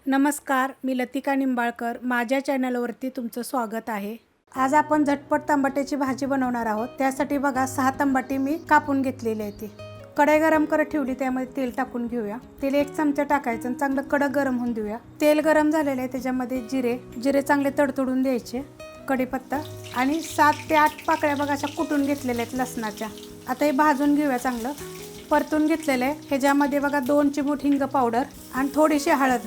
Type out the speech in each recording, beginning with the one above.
नमस्कार, मी लतिका निंबाळकर. माझ्या चॅनलवरती तुमचं स्वागत आहे. आज आपण झटपट टमाट्याची भाजी बनवणार आहोत. त्यासाठी बघा 6 टमाटे मी कापून घेतलेले आहेत. कढई गरम करत ठेवली, त्यामध्ये तेल टाकून घेऊया. तेल 1 चमचा टाकायचं आणि चांगलं कडक गरम होऊन देऊया. तेल गरम झालेलं आहे, त्याच्यामध्ये जिरे चांगले तडतडून द्यायचे. कढीपत्ता आणि 7 ते 8 पाकळ्या बघा अशा कुटून घेतलेल्या आहेत लसणाच्या. आता हे भाजून घेऊया, चांगलं परतून घेतलेलं आहे. ह्याच्यामध्ये बघा 2 चिमूट हिंग पावडर आणि थोडीशी हळद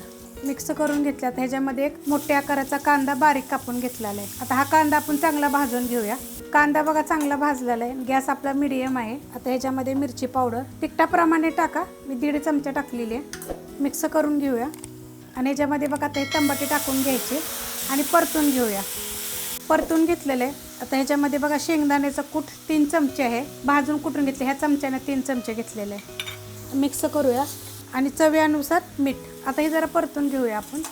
मिक्स करून घेतल्यात. ह्याच्यामध्ये एक मोठ्या आकाराचा कांदा बारीक कापून घेतलेला आहे. आता हा कांदा आपण चांगला भाजून घेऊया. कांदा बघा चांगला भाजलेला आहे. गॅस आपला मीडियम आहे. आता ह्याच्यामध्ये मिरची पावडर तिखटाप्रमाणे टाका. मी 1.5 चमचा टाकलेली आहे. मिक्स करून घेऊया आणि ह्याच्यामध्ये बघा ते टमाटे टाकून घ्यायचे आणि परतून घेऊया. परतून घेतलेलं आहे. आता ह्याच्यामध्ये बघा शेंगदाण्याचं कूट 3 चमचे आहे, भाजून कुटून घेतले. ह्या चमच्याने 3 चमचे घेतलेले आहे. मिक्स करूया आणि चवीनुसार मीठ. आता हे जरा परतून घेऊया आपण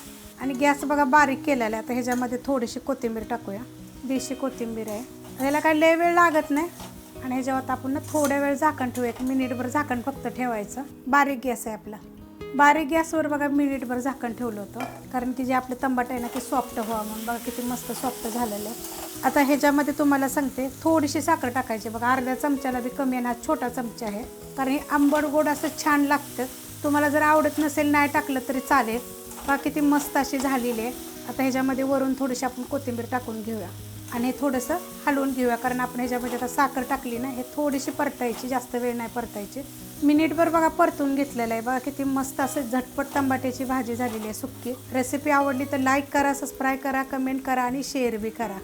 आणि गॅस बघा बारीक केलेला आहे. आता ह्याच्यामध्ये थोडीशी कोथिंबीर टाकूया. देशी कोथिंबीर आहे. ह्याला काही लय वेळ लागत नाही आणि ह्याच्यावर आपण थोड्या वेळ झाकण ठेवूया. 1 मिनिटभर झाकण फक्त ठेवायचं. बारीक गॅस आहे आपला. बारीक गॅसवर बघा मिनिटभर झाकण ठेवलं होतं, कारण की जे आपले टमाटे आहे ना ते सॉफ्ट व्हावं म्हणून. बघा किती मस्त सॉफ्ट झालेलं आहे. आता ह्याच्यामध्ये तुम्हाला सांगते थोडीशी साखर टाकायची. बघा अर्ध्या चमच्याला बी कमी आहे. हा छोटा चमचा आहे, कारण हे आंबट गोड असं छान लागतं. तुम्हाला जर आवडत नसेल नाही टाकलं तरी चालेल. बघा किती मस्त अशी झालेली आहे. आता ह्याच्यामध्ये वरून थोडीशी आपण कोथिंबीर टाकून घेऊया आणि हे थोडंसं हलवून घेऊया, कारण आपण ह्याच्यामध्ये आता साखर टाकली ना. हे थोडीशी परतायची, जास्त वेळ नाही परतायची. मिनिटभर बघा परतून घेतलेलं आहे. बघा किती मस्त असं झटपट टमाट्याची भाजी झालेली आहे सुक्की. रेसिपी आवडली तर लाईक करा, सबस्क्राईब करा, कमेंट करा आणि शेअर बी करा.